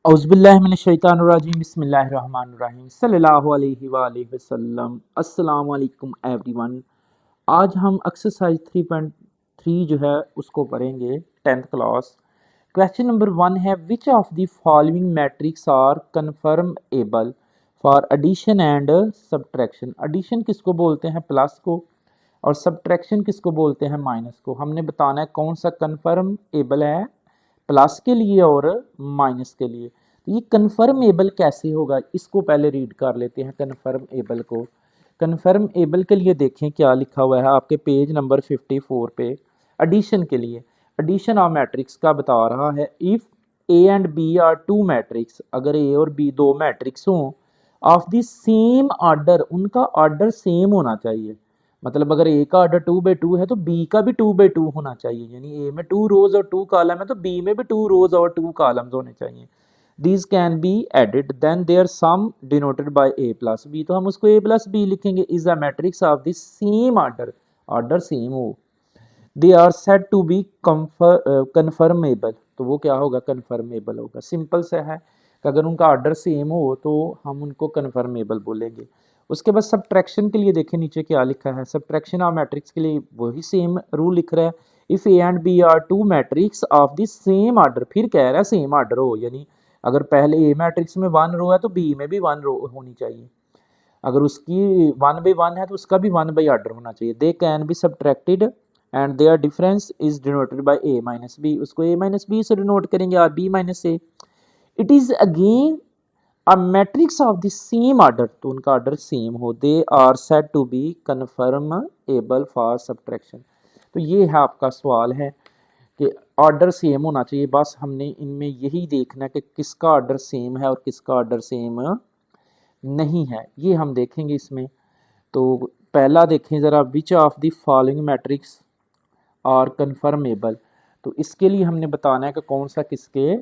औज़ुबिल्लाहिमिनश्शैतानिर्रजीम बिस्मिल्लाहिर्रहमानिर्रहीम सल्लल्लाहु अलैहि वसल्लम। अस्सलाम वालेकुम एवरीवन। आज हम एक्सरसाइज 3.3 जो है उसको पढ़ेंगे, 10th क्लास। क्वेश्चन नंबर 1 है, which of the following matrix are conformable for addition and subtraction. Addition किसको बोलते हैं? प्लस को। और सब्ट्रैक्शन किसको बोलते हैं? माइनस को। हमने बताना है कौन सा कन्फर्म एबल है प्लस के लिए और माइनस के लिए। तो ये कन्फर्म एबल कैसे होगा, इसको पहले रीड कर लेते हैं कन्फर्म एबल को। कन्फर्म एबल के लिए देखें क्या लिखा हुआ है आपके पेज नंबर 54 पे। एडिशन के लिए, एडिशन ऑफ मैट्रिक्स का बता रहा है, if A and B are two matrix, अगर ए और बी दो मैट्रिक्स हों ऑफ द सेम ऑर्डर, उनका ऑर्डर सेम होना चाहिए। मतलब अगर ए का ऑर्डर 2/2 है तो बी का भी 2/2 होना चाहिए, यानी ए में 2 रोज और 2 कॉलम है तो बी में भी 2 रोज और 2 कॉलम्स होने चाहिए। These can be added then their sum denoted by A plus B, तो हम उसको ए प्लस बी लिखेंगे। Is a matrix of the same order, order same हो। They are said to be conformable, तो वो क्या होगा? कन्फर्मेबल होगा। सिंपल सा है कि अगर उनका ऑर्डर सेम हो तो हम उनको कन्फर्मेबल बोलेंगे। उसके बाद सब्ट्रैक्शन के लिए देखें नीचे क्या लिखा है। सब्ट्रैक्शन ऑफ मैट्रिक्स के लिए वही सेम रूल लिख रहा है, if A and B are two matrix of the same order, फिर कह रहा है सेम ऑर्डर हो, यानी अगर पहले ए मैट्रिक्स में 1 रो है तो बी में भी 1 रो होनी चाहिए। अगर उसकी 1/1 है तो उसका भी 1/ऑर्डर होना चाहिए। They can be subtracted and their difference is denoted by a minus B, उसको a माइनस बी से डिनोट करेंगे और b minus a। It is again a matrix of the same order, तो उनका ऑर्डर सेम हो। They are said to be conformable for subtraction. तो ये है आपका सवाल है कि ऑर्डर सेम होना चाहिए। बस हमने इनमें यही देखना है कि किसका ऑर्डर सेम है और किसका ऑर्डर सेम नहीं है, ये हम देखेंगे इसमें। तो पहला देखें ज़रा, विच ऑफ द फॉलोइंग मैट्रिक्स और कन्फर्मेबल। तो इसके लिए हमने बताना है कि कौन सा किसके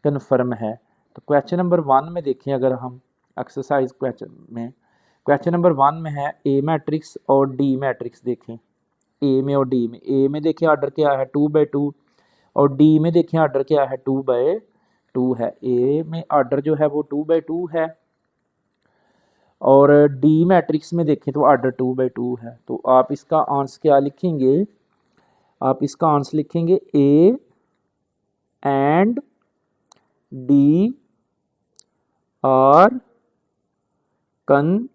कन्फर्म है। तो क्वेश्चन नंबर 1 में देखें, अगर हम एक्सरसाइज क्वेश्चन नंबर 1 में है ए मैट्रिक्स और डी मैट्रिक्स। देखें ए में और डी में, ए में देखें ऑर्डर क्या है 2/2 और डी में देखें ऑर्डर क्या है 2/2 है। ए में ऑर्डर जो है वो 2/2 है और डी मैट्रिक्स में देखें तो ऑर्डर 2/2 है। तो आप इसका आंसर क्या लिखेंगे? आप इसका आंसर लिखेंगे A and D are conformable,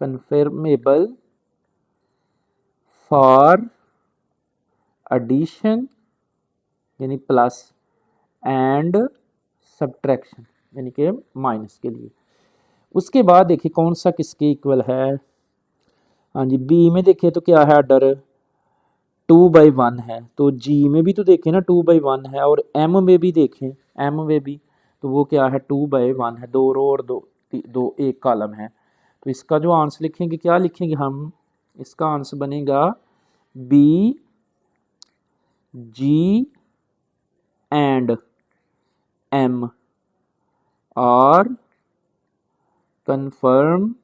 conformable for addition यानी प्लस एंड सब्ट्रैक्शन यानी कि माइनस के लिए। उसके बाद देखिए कौन सा किसके इक्वल है। हाँ जी, बी में देखिए तो क्या है ऑर्डर 2/1 है, तो जी में भी तो देखें ना 2/1 है, और एम में भी देखें, एम में भी तो वो क्या है 2/1 है, 2 रो और दो एक कॉलम है। तो इसका जो आंसर लिखेंगे क्या लिखेंगे हम? इसका आंसर बनेगा B G and M are confirm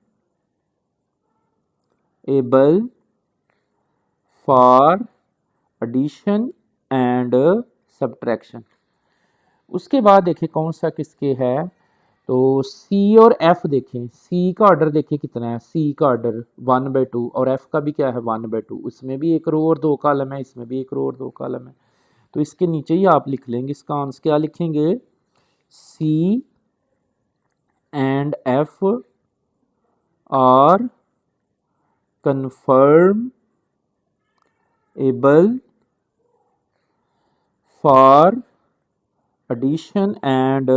able for addition and subtraction. उसके बाद देखिए कौन सा किसके है। तो सी और एफ देखें, सी का ऑर्डर देखिए कितना है, सी का ऑर्डर 1/2 और एफ का भी क्या है 1/2। इसमें भी 1 रो और 2 कॉलम है, इसमें भी 1 रो और 2 कॉलम है। तो इसके नीचे ही आप लिख लेंगे, इसका आंसर क्या लिखेंगे? C and F are conformable for addition and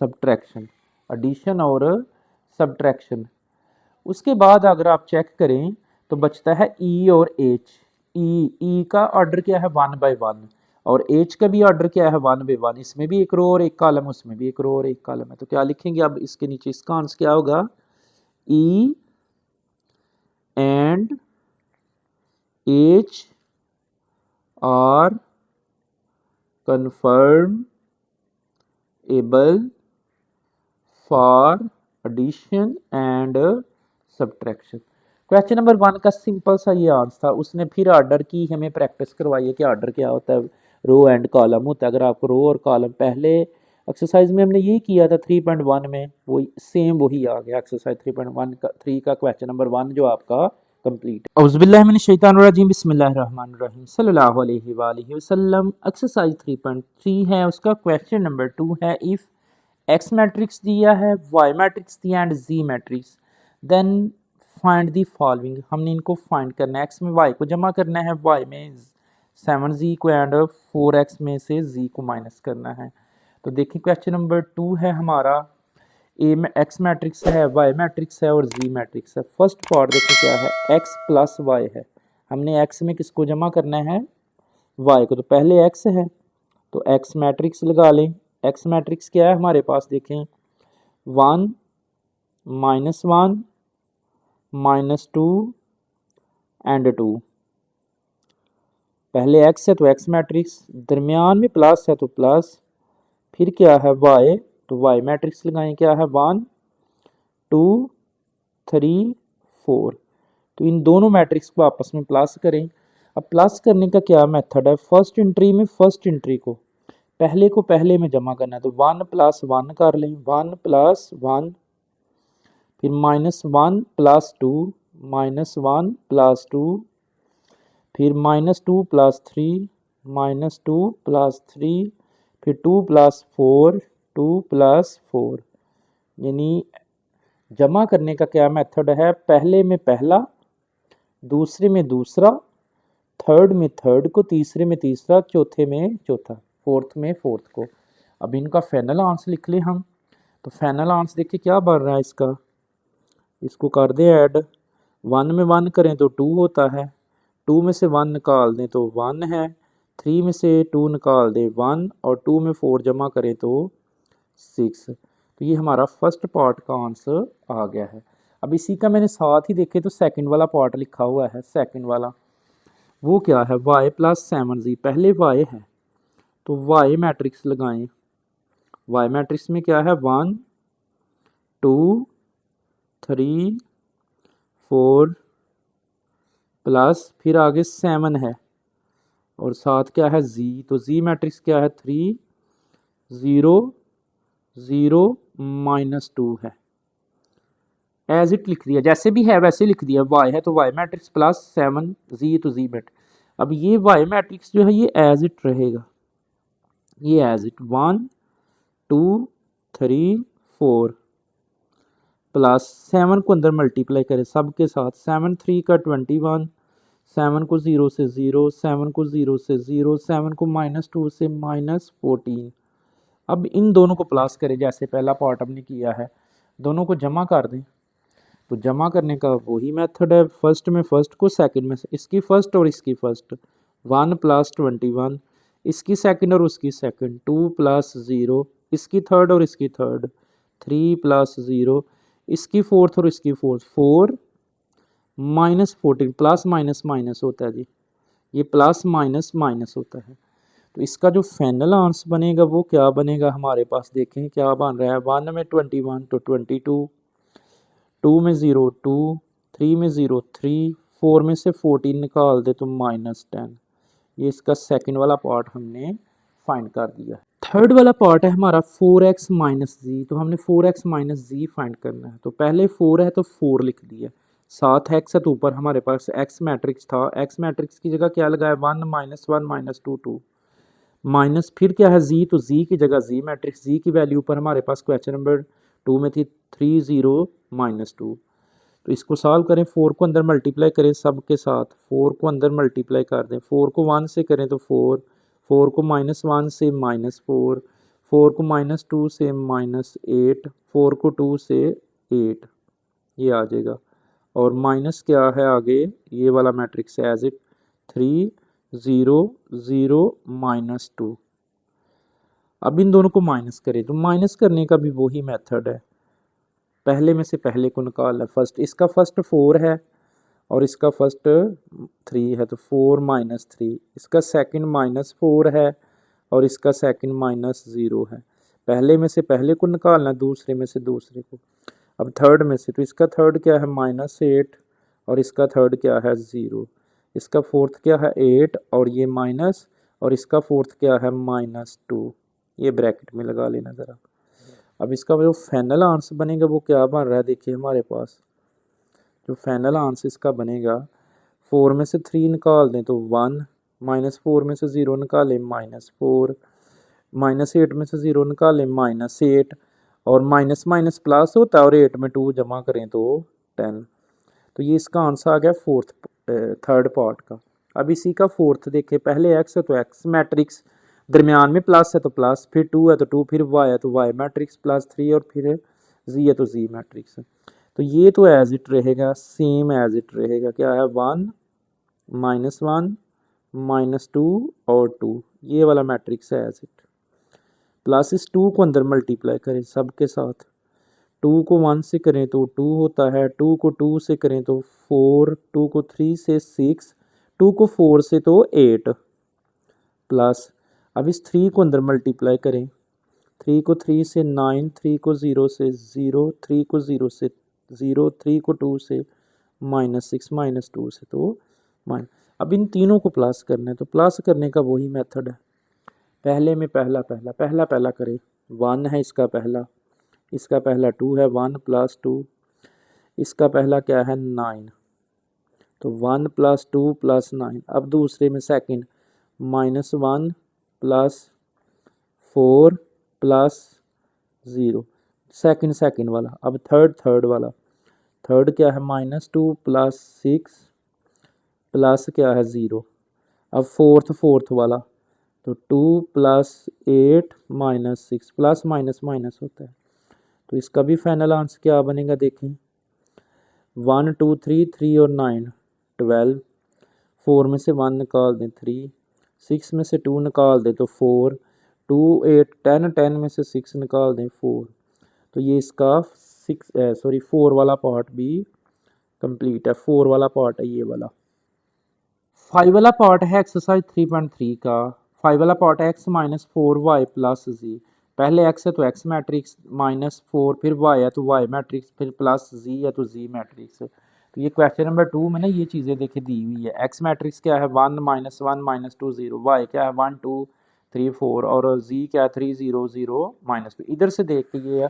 subtraction, addition और सब्ट्रैक्शन। उसके बाद अगर आप चेक करें तो बचता है ई और एच। ई का ऑर्डर क्या है 1/1 और एच का भी ऑर्डर क्या है 1/1। इसमें भी 1 रो और 1 कॉलम, उसमें भी 1 रो और 1 कॉलम है। तो क्या लिखेंगे अब इसके नीचे? इसका आंसर क्या होगा? E and H are conformable for addition and subtraction. Question number 1 का सिंपल सा ये आंसर था। उसने फिर ऑर्डर की हमें प्रैक्टिस करवाई है कि ऑर्डर क्या होता है। रो एंड कॉलम होता है। अगर आपको रो और कॉलम पहले एक्सरसाइज में हमने ये किया था 3.1 में, वो सेम वही आ गया एक्सरसाइज 3.1 का 3 का क्वेश्चन नंबर 1 जो आपका कंप्लीट है। औज़ुबिल्लाहि मिनश शैतानिर रजीम, बिस्मिल्लाहिर्रहमानिर रहीम, सल्लल्लाहु अलैहि वालैहि वसल्लम। एक्सरसाइज 3.3 है, उसका क्वेश्चन नंबर 2 है, इफ़ एक्स मैट्रिक्स दिया है, वाई मैट्रिक्स दिया and G matrix, then find the following. हमने इनको फाइंड करना है, एक्स में वाई को जमा करना है, वाई में 7z को एंड 4x में से z को माइनस करना है। तो देखिए क्वेश्चन नंबर 2 है हमारा, ए में एक्स मैट्रिक्स है, वाई मैट्रिक्स है और जी मैट्रिक्स है। फर्स्ट पार्ट देखिए क्या है, एक्स प्लस वाई है, हमने एक्स में किसको जमा करना है, वाई को, तो पहले एक्स है तो एक्स मैट्रिक्स लगा लें। एक्स मैट्रिक्स क्या है हमारे पास, देखें 1 -1 -2 एंड 2। पहले एक्स है तो एक्स मैट्रिक्स, दरमियान में प्लस है तो प्लस, फिर क्या है वाई, तो वाई मैट्रिक्स लगाएं, क्या है 1 2 3 4। तो इन दोनों मैट्रिक्स को आपस में प्लस करें। अब प्लस करने का क्या मेथड है, फर्स्ट एंट्री में फर्स्ट एंट्री को पहले में जमा करना है, तो 1 + 1 कर लें, 1 + 1, फिर -1 + 2 -1 + 2, फिर -2 + 3 -2 + 3, फिर 2 + 4 2 + 4। यानी जमा करने का क्या मेथड है, पहले में पहला, दूसरे में दूसरा, थर्ड में थर्ड को, तीसरे में तीसरा, चौथे में चौथा, फोर्थ में फोर्थ को। अब इनका फाइनल आंसर लिख लें हम। तो फाइनल आंसर देखिए क्या बन रहा है इसका, इसको कर दें ऐड, 1 में 1 करें तो 2 होता है, 2 में से 1 निकाल दें तो 1 है, 3 में से 2 निकाल दें 1, और 2 में 4 जमा करें तो 6। तो ये हमारा फर्स्ट पार्ट का आंसर आ गया है। अब इसी का मैंने साथ ही देखे तो सेकंड वाला पार्ट लिखा हुआ है, सेकंड वाला वो क्या है, y + 7z। पहले y है तो y मैट्रिक्स लगाएं, y मैट्रिक्स में क्या है 1 2 3 4 प्लस, फिर आगे 7 है और साथ क्या है z, तो z मैट्रिक्स क्या है 3 0 0 -2 है। एज इट लिख दिया, जैसे भी है वैसे लिख दिया, y है तो y मैट्रिक्स प्लस 7 z तो z मैट्रिक्स। अब ये y मैट्रिक्स जो है ये एज इट रहेगा, ये एज इट 1 2 3 4 प्लस 7 को अंदर मल्टीप्लाई करें सब के साथ, 7 3 का 21, 7 को 0 से 0, 7 को 0 से 0, 7 को -2 से -14। अब इन दोनों को प्लस करें जैसे पहला पार्ट हमने किया है, दोनों को जमा कर दें। तो जमा करने का वही मेथड है, फर्स्ट में फर्स्ट को, सेकंड में इसकी फर्स्ट और इसकी फर्स्ट, 1 + 21, इसकी सेकंड और उसकी सेकंड, 2 + 0, इसकी थर्ड और इसकी थर्ड, 3 + 0, इसकी फोर्थ और इसकी फोर्थ, 4 -14, प्लस माइनस माइनस होता है जी, ये प्लस माइनस माइनस होता है। तो इसका जो फाइनल आंसर बनेगा वो क्या बनेगा हमारे पास, देखें क्या बन रहा है, 1 में 21 तो 22, 2 में 0 2, 3 में 0 3, 4 में से 14 निकाल दे तो -10। ये इसका सेकंड वाला पार्ट हमने फाइंड कर दिया। थर्ड वाला पार्ट है हमारा 4x - z, तो हमने 4x - z फाइंड करना है। तो पहले 4 है तो 4 लिख दिया, साथ x है तो ऊपर हमारे पास x मैट्रिक्स था, x मैट्रिक्स की जगह क्या लगाया, 1 -1 -2 2, माइनस फिर क्या है z, तो z की जगह z मैट्रिक्स, z की वैल्यू ऊपर हमारे पास क्वेश्चन नंबर 2 में थी 3 0 -2। तो इसको सॉल्व करें, 4 को अंदर मल्टीप्लाई करें सब के साथ, 4 को अंदर मल्टीप्लाई कर दें, 4 को 1 से करें तो 4, 4 को -1 से -4, 4 को -2 से -8, 4 को 2 से 8, ये आ जाएगा। और माइनस क्या है आगे, ये वाला मैट्रिक्स है एज इट 3 0 0 -2। अब इन दोनों को माइनस करें, तो माइनस करने का भी वही मेथड है, पहले में से पहले को निकालना। फर्स्ट इसका फर्स्ट 4 है और इसका फर्स्ट 3 है, तो 4 -3, इसका सेकंड -4 है और इसका सेकंड -0 है। पहले में से पहले को निकालना, दूसरे में से दूसरे को। अब थर्ड में से, तो इसका थर्ड क्या है -8 और इसका थर्ड क्या है 0, इसका फोर्थ क्या है 8 और ये माइनस, और इसका फोर्थ क्या है -2, ये ब्रैकेट में लगा लेना ज़रा। अब इसका जो फाइनल आंसर बनेगा वो क्या बन रहा है, देखिए हमारे पास जो फाइनल आंसर इसका बनेगा, 4 में से 3 निकाल दें तो 1, -4 में से 0 निकालें -4, -8 में से 0 निकालें -8, और माइनस माइनस प्लस होता है और 8 में 2 जमा करें तो 10। तो ये इसका आंसर आ गया थर्ड पार्ट का। अब इसी का फोर्थ देखें, पहले एक्स है तो एक्स मैट्रिक्स, दरमियान में प्लस है तो प्लस, फिर 2 है तो 2, फिर वाई है तो वाई मैट्रिक्स प्लस 3, और फिर जी है तो जी मैट्रिक्स। तो ये तो एज इट रहेगा, सेम एज इट रहेगा, क्या है 1 -1 -2 और 2, ये वाला मैट्रिक्स है एज इट। प्लस इस 2 को अंदर मल्टीप्लाई करें सबके साथ, 2 को 1 से करें तो 2 होता है, 2 को 2 से करें तो 4, 2 को 3 से 6, 2 को 4 से तो 8, प्लस अब इस 3 को अंदर मल्टीप्लाई करें, 3 को 3 से 9, 3 को 0 से 0, 3 को 0 से 0, 3 को 2 से -6, -2 से तो माइनस। अब इन तीनों को प्लस करना है, तो प्लस करने का वही मेथड है, पहले में पहला पहला पहला पहला करें। 1 है इसका पहला, इसका पहला 2 है, 1 + 2, इसका पहला क्या है 9, तो 1 + 2 + 9। अब दूसरे में सेकंड, -1 + 4 + 0, सेकंड वाला। अब थर्ड वाला, थर्ड क्या है -2 + 6 प्लस क्या है 0। अब फोर्थ वाला, तो 2 + 8 -6, प्लस माइनस माइनस होता है, तो इसका भी फाइनल आंसर क्या बनेगा देखें, 1 2 3 3 और 9 12, 4 में से 1 निकाल दें 3, 6 में से 2 निकाल दें तो 4, 2 8 10, 10 में से 6 निकाल दें 4। तो ये इसका 4 वाला पार्ट भी कंप्लीट है, 4 वाला पार्ट है ये वाला। 5 वाला पार्ट है एक्सरसाइज 3.3 का। 5 वाला पार्ट है x-4y + z। पहले x है तो x मैट्रिक्स, -4, फिर y है तो y मैट्रिक्स, फिर प्लस z है तो z मैट्रिक्स। तो ये क्वेश्चन नंबर 2 में ना ये चीज़ें देखिए दी हुई है। x मैट्रिक्स क्या है 1 -1 -2 0, y क्या है 1 2 3 4, और z क्या है 3 0 0 -2। इधर से देख के ये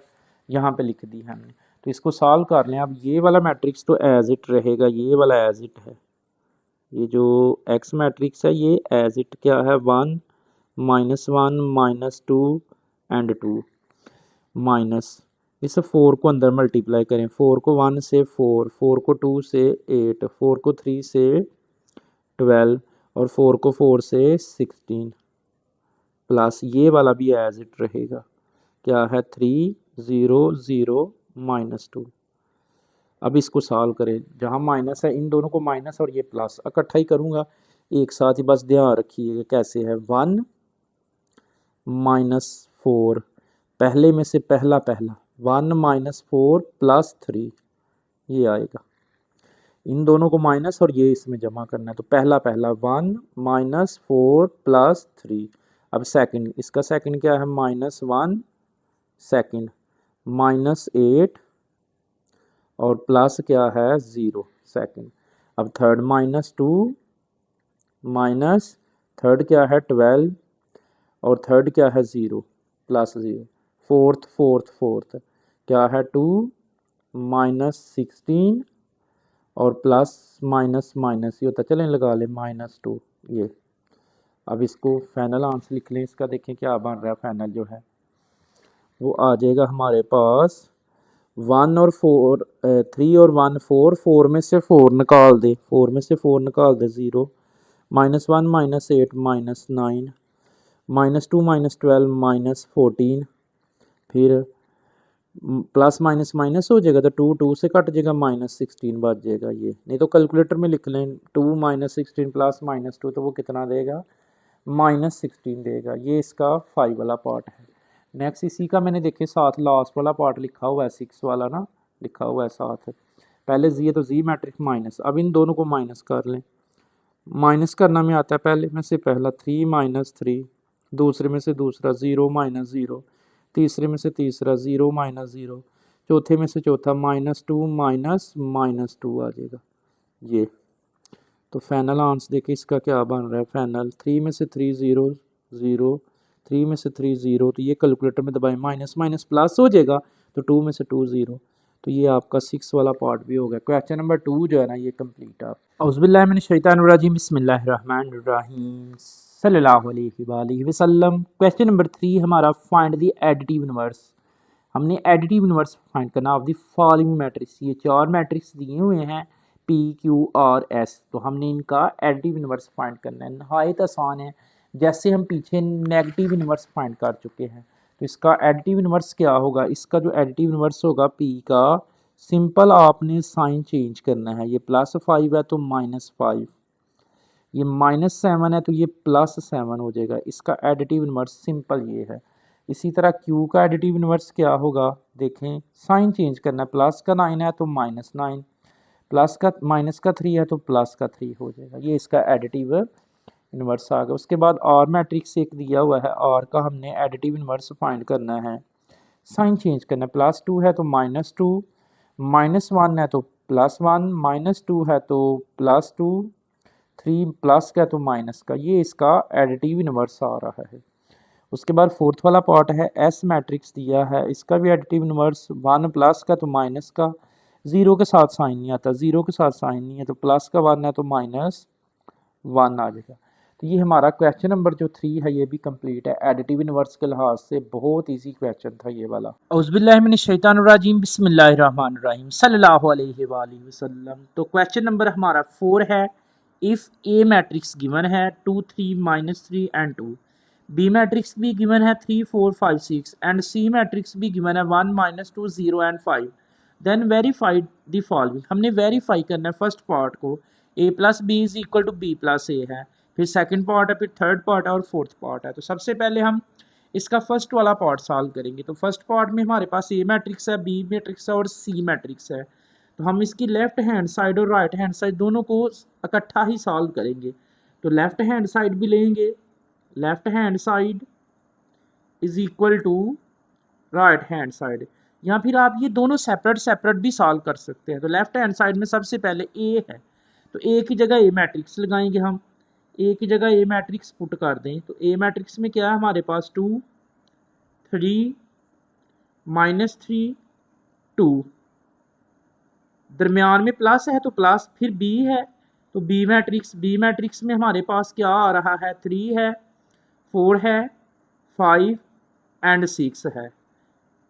यहाँ पे लिख दी है हमने, तो इसको सॉल्व कर लें। अब ये वाला मैट्रिक्स तो एज इट रहेगा, ये वाला एज इट है, ये जो x मैट्रिक्स है ये एज इट क्या है 1 -1 -2 एंड 2, माइनस इस 4 को अंदर मल्टीप्लाई करें, 4 को 1 से 4, 4 को 2 से 8, 4 को 3 से 12, और 4 को 4 से 16, प्लस ये वाला भी एज इट रहेगा, क्या है 3 0 0 -2। अब इसको सॉल्व करें, जहाँ माइनस है इन दोनों को माइनस और ये प्लस इकट्ठा ही करूँगा एक साथ ही, बस ध्यान रखिएगा कैसे है। 1 -4, पहले में से पहला 1 -4 + 3, ये आएगा, इन दोनों को माइनस और ये इसमें जमा करना है, तो पहला 1 -4 + 3। अब सेकंड, इसका सेकंड क्या है -1 सेकंड, -8 और प्लस क्या है 0 सेकंड। अब थर्ड -2 माइनस थर्ड क्या है 12, और थर्ड क्या है 0 + 0। फोर्थ क्या है 2 -16 और प्लस माइनस माइनस ये होता है, चलें लगा लें -2 ये। अब इसको फाइनल आंसर लिख लें इसका, देखें क्या बन रहा है फाइनल जो है, वो आ जाएगा हमारे पास 1 और 4 3 और 1 4, 4 में से 4 निकाल दे, 4 में से 4 निकाल दे 0, -1 -8 -9, -2 -12 -14, फिर प्लस माइनस माइनस हो जाएगा तो 2 2 से कट जाएगा, -16 बच जाएगा ये, नहीं तो कैलकुलेटर में लिख लें 2 -16 प्लस -2, तो वो कितना देगा -16 देगा। ये इसका 5 वाला पार्ट है। नेक्स्ट इसी का मैंने देखे साथ लास्ट वाला पार्ट लिखा हुआ है, 6 वाला ना लिखा हुआ है साथ, पहले जी है तो जी मैट्रिक्स माइनस। अब इन दोनों को माइनस कर लें, माइनस करना में आता है पहले में से पहला 3 -3, दूसरे में से दूसरा 0 -0, तीसरे में से तीसरा 0 -0, चौथे में से चौथा -2 -2 आ जाएगा ये। तो फाइनल आंसर देखिए इसका क्या बन रहा है। फाइनल 3 में से 3 0 0, 3 में से 3 0, तो ये कैलकुलेटर में दबाएं माइनस माइनस प्लस हो जाएगा, तो 2 में से 2 0, तो ये आपका 6 वाला पार्ट भी हो गया। क्वेश्चन नंबर 2 जो है ना ये कंप्लीट आप औज़ुबिल्लाहि मिनश शैतानिर रजीम बिस्मिल्लाहिर्रहमानिर रहीम सल्लल्लाहु अलैहि वसल्लम। क्वेश्चन नंबर 3 हमारा फाइंड द एडिटिव इनवर्स। हमने एडिटिव इनवर्स फाइंड करना ऑफ द फॉलोइंग मैट्रिक्स। ये 4 मैट्रिक्स दिए हुए हैं P Q R S, तो हमने इनका एडिटिव इनवर्स फाइंड करना है। नहायत आसान है, जैसे हम पीछे नेगेटिव इनवर्स फाइंड कर चुके हैं। तो इसका एडिटिव इनवर्स क्या होगा, इसका जो एडिटिव इनवर्स होगा P का, सिंपल आपने साइन चेंज करना है। ये +5 है तो -5, ये -7 है तो ये +7 हो जाएगा। इसका एडिटिव इनवर्स सिंपल ये है। इसी तरह Q का एडिटिव इनवर्स क्या होगा, देखें साइन चेंज करना है, प्लस का 9 है तो -9, प्लस का माइनस का 3 है तो प्लस का 3 हो जाएगा। ये इसका एडिटिव इनवर्स आ गया। उसके बाद और मैट्रिक्स एक दिया हुआ है, और का हमने एडिटिव इनवर्स फाइंड करना है। साइन चेंज करना है, +2 है तो -2, -1 है तो +1, -2 है तो +2, 3 प्लस का तो माइनस का, ये इसका एडिटिव इनवर्स आ रहा है। उसके बाद फोर्थ वाला पार्ट है एस मैट्रिक्स दिया है, इसका भी एडिटिव इनवर्स 1 प्लस का तो माइनस का, 0 के साथ साइन नहीं आता, 0 के साथ साइन नहीं है तो प्लस का 1 है तो -1 आ जाएगा। तो ये हमारा क्वेश्चन नंबर जो 3 है ये भी कंप्लीट है। एडिटिव इनवर्स के लिहाज से बहुत इजी क्वेश्चन था ये वाला। औज़ुबिल्लाहि मिनश शैतानिर रजीम बिस्मिल्लाहिर्रहमानिर्रहीम सल्लल्लाहु अलैहि वसल्लम। तो क्वेश्चन नंबर हमारा 4 है। इफ़ ए मैट्रिक्स गिवन है 2 3 -3 एंड 2, बी मैट्रिक्स भी गिवन है 3 4 5 6 एंड सी मैट्रिक्स भी गिवन है 1 -2 0 and 5, then verified the following. हमने वेरीफाई करना है फर्स्ट पार्ट को, a plus B is equal to B plus A है, फिर सेकंड पार्ट है, फिर थर्ड पार्ट है और फोर्थ पार्ट है। तो सबसे पहले हम इसका फर्स्ट वाला पार्ट सॉल्व करेंगे। तो फर्स्ट पार्ट में हमारे पास ए मैट्रिक्स है, बी मैट्रिक्स है और सी मैट्रिक्स है। तो हम इसकी लेफ्ट हैंड साइड और राइट हैंड साइड दोनों को इकट्ठा ही सॉल्व करेंगे। तो लेफ्ट हैंड साइड भी लेंगे, left hand side is equal to right hand side, या फिर आप ये दोनों सेपरेट सेपरेट भी सॉल्व कर सकते हैं। तो लेफ्ट हैंड साइड में सबसे पहले ए है, तो ए की जगह ए मैट्रिक्स लगाएंगे हम, ए की जगह ए मैट्रिक्स पुट कर दें। तो ए मैट्रिक्स में क्या है हमारे पास 2 3 -3 2, दरमियान में प्लस है तो प्लस, फिर बी है तो बी मैट्रिक्स में हमारे पास क्या आ रहा है, 3 है, 4 है, 5 एंड 6 है,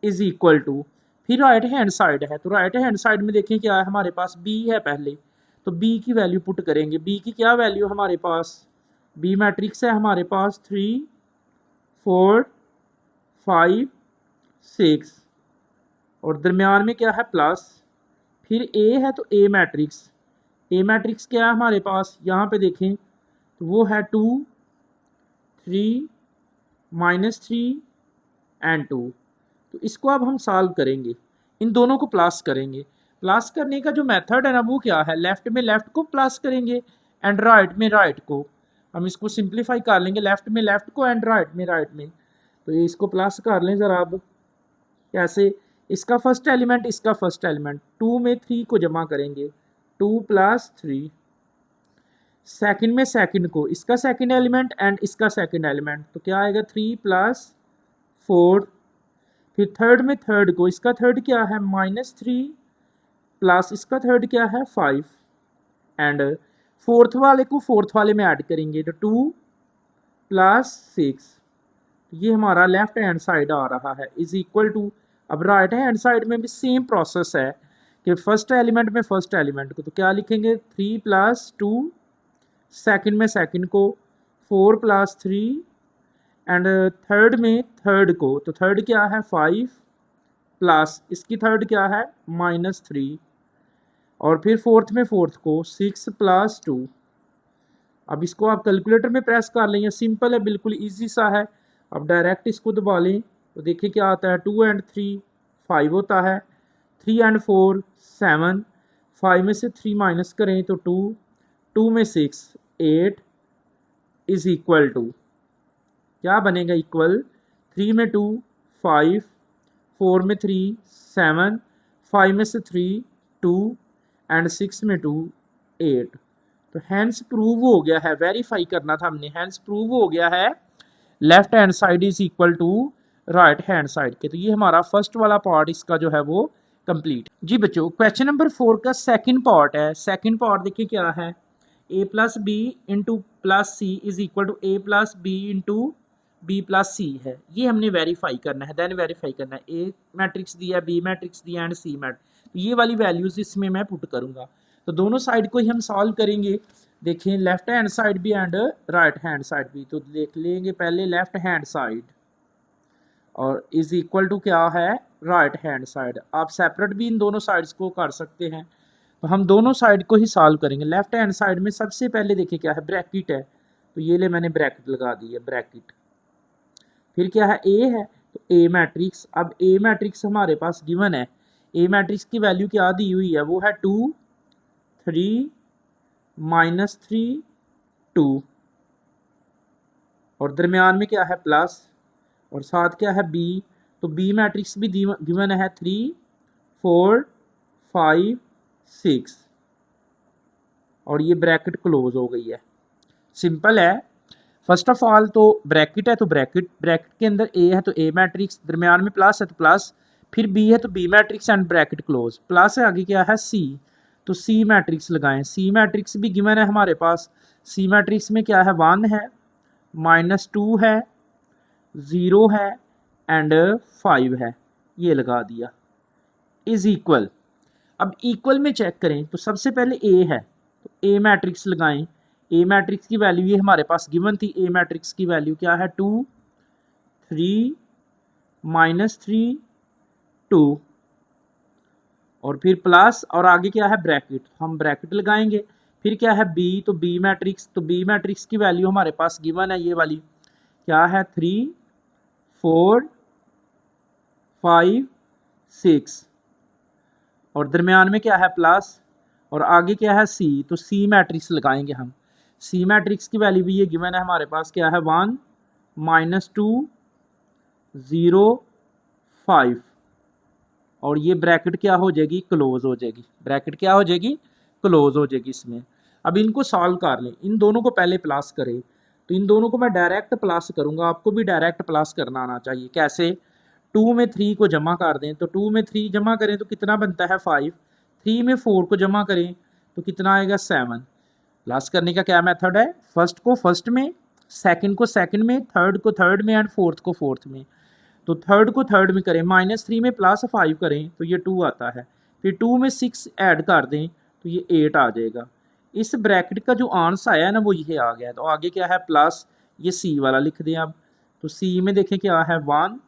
इज इक्वल टू, फिर राइट हैंड साइड है। तो राइट हैंड साइड में देखें क्या है हमारे पास, बी है पहले, तो बी की वैल्यू पुट करेंगे। बी की क्या वैल्यू हमारे पास, बी मैट्रिक्स है हमारे पास 3 4 5 6, और दरमियान में क्या है प्लस, फिर ए है तो ए मैट्रिक्स क्या है हमारे पास, यहाँ पे देखें तो वो है 2 3 -3 एंड 2। तो इसको अब हम सॉल्व करेंगे, इन दोनों को प्लस करेंगे। प्लस करने का जो मेथड है ना वो क्या है, लेफ्ट में लेफ्ट को प्लस करेंगे एंड राइट में राइट को। हम इसको सिंप्लीफाई कर लेंगे, लेफ्ट में लेफ्ट को एंड राइट में राइट में। तो ये इसको प्लस कर लें ज़रा। अब कैसे, इसका फर्स्ट एलिमेंट इसका फर्स्ट एलिमेंट, 2 में 3 को जमा करेंगे, 2 + 3, सेकंड में सेकंड को, इसका सेकंड एलिमेंट एंड इसका सेकंड एलिमेंट, तो क्या आएगा 3 + 4, फिर थर्ड में थर्ड को, इसका थर्ड क्या है -3 प्लस इसका थर्ड क्या है 5, एंड फोर्थ वाले को फोर्थ वाले में ऐड करेंगे तो 2 + 6, ये हमारा लेफ्ट हैंड साइड आ रहा है, इज इक्वल टू। अब राइट हैंड साइड में भी सेम प्रोसेस है कि फर्स्ट एलिमेंट में फर्स्ट एलिमेंट को, तो क्या लिखेंगे 3 + 2, सेकंड में सेकंड को 4 + 3, एंड थर्ड में थर्ड को, तो थर्ड क्या है 5 प्लस इसकी थर्ड क्या है -3, और फिर फोर्थ में फोर्थ को 6 + 2। अब इसको आप कैलकुलेटर में प्रेस कर लें, सिंपल है, बिल्कुल इजी सा है। अब डायरेक्ट इसको दबा लें तो देखिए क्या आता है, 2 एंड 3 5 होता है, 3 एंड 4 7, 5 में से 3 माइनस करें तो 2, 2 में 6 8 इज इक्वल टू, क्या बनेगा इक्वल, 3 में 2 5, 4 में 3 7, 5 में से 3 2 एंड 6 में 2 8। तो हैंस प्रूव हो गया है, वेरीफाई करना था हमने, हैंस प्रूव हो गया है left hand side is equal to right hand side के। तो ये हमारा फर्स्ट वाला पार्ट इसका जो है वो कंप्लीट। जी बच्चों, क्वेश्चन नंबर 4 का सेकंड पार्ट है। सेकंड पार्ट देखिए क्या है, a plus B into plus C is equal to a plus B into B plus C है। ये हमने वेरीफाई करना है, देन वेरीफाई करना है। ए मैट्रिक्स दिया, बी मैट्रिक्स दिया एंड सी मैट्रिक्स, तो ये वाली वैल्यूज इसमें मैं पुट करूंगा। तो दोनों साइड को ही हम सॉल्व करेंगे। देखें लेफ्ट हैंड साइड भी एंड राइट हैंड साइड भी। तो देख लेंगे पहले लेफ्ट हैंड साइड और इज इक्वल टू क्या है, राइट हैंड साइड। आप सेपरेट भी इन दोनों साइड्स को कर सकते हैं। तो हम दोनों साइड को ही सॉल्व करेंगे। लेफ्ट हैंड साइड में सबसे पहले देखिए क्या है, ब्रैकेट है, तो ये ले मैंने ब्रैकेट लगा दी है, ब्रैकेट। फिर क्या है, ए है, तो ए मैट्रिक्स। अब ए मैट्रिक्स हमारे पास गिवन है, ए मैट्रिक्स की वैल्यू क्या दी हुई है, वो है 2 3 -3 2, और दरमियान में क्या है प्लस, और साथ क्या है बी। तो बी मैट्रिक्स भी गिवन है 3 4 5 6, और ये ब्रैकेट क्लोज हो गई है। सिंपल है। फर्स्ट ऑफ ऑल तो ब्रैकेट है, तो ब्रैकेट के अंदर ए है तो ए मैट्रिक्स, दरमियान में प्लस है तो प्लस, फिर बी है तो B matrix and bracket close, plus है आगे क्या है सी, तो सी मैट्रिक्स लगाएं। सी मैट्रिक्स भी गिवन है हमारे पास। सी मैट्रिक्स में क्या है, 1 है, -2 है, 0 है एंड 5 है, ये लगा दिया। इज इक्वल, अब इक्वल में चेक करें तो सबसे पहले ए है, तो ए मैट्रिक्स लगाएं। ए मैट्रिक्स की वैल्यू ये हमारे पास गिवन थी। ए मैट्रिक्स की वैल्यू क्या है, 2 3 -3 2, और फिर प्लस, और आगे क्या है ब्रैकेट, हम ब्रैकेट लगाएंगे। फिर क्या है बी, तो बी मैट्रिक्स, तो बी मैट्रिक्स की वैल्यू हमारे पास गिवन है ये वाली, क्या है 3 4 5 6, और दरमियान में क्या है प्लस, और आगे क्या है सी, तो सी मैट्रिक्स लगाएंगे हम। सी मैट्रिक्स की वैल्यू भी ये गिवन है हमारे पास, क्या है 1 -2 0 5, और ये ब्रैकेट क्या हो जाएगी, क्लोज हो जाएगी। ब्रैकेट क्या हो जाएगी, क्लोज हो जाएगी इसमें। अब इनको सॉल्व कर लें, इन दोनों को पहले प्लस करें। तो इन दोनों को मैं डायरेक्ट प्लस करूंगा, आपको भी डायरेक्ट प्लस करना आना चाहिए। कैसे, 2 में 3 को जमा कर दें, तो 2 में 3 जमा करें तो कितना बनता है 5, 3 में 4 को जमा करें तो कितना आएगा 7। प्लस करने का क्या मेथड है, फर्स्ट को फर्स्ट में, सेकंड को सेकंड में, थर्ड को थर्ड में एंड फोर्थ को फोर्थ में। तो थर्ड को थर्ड में करें, -3 में +5 करें तो ये 2 आता है। फिर 2 में 6 ऐड कर दें तो ये 8 आ जाएगा। इस ब्रैकेट का जो आंसर आया ना वो ये आ गया। तो आगे क्या है प्लस, ये सी वाला लिख दें अब। तो सी में देखें क्या है, 1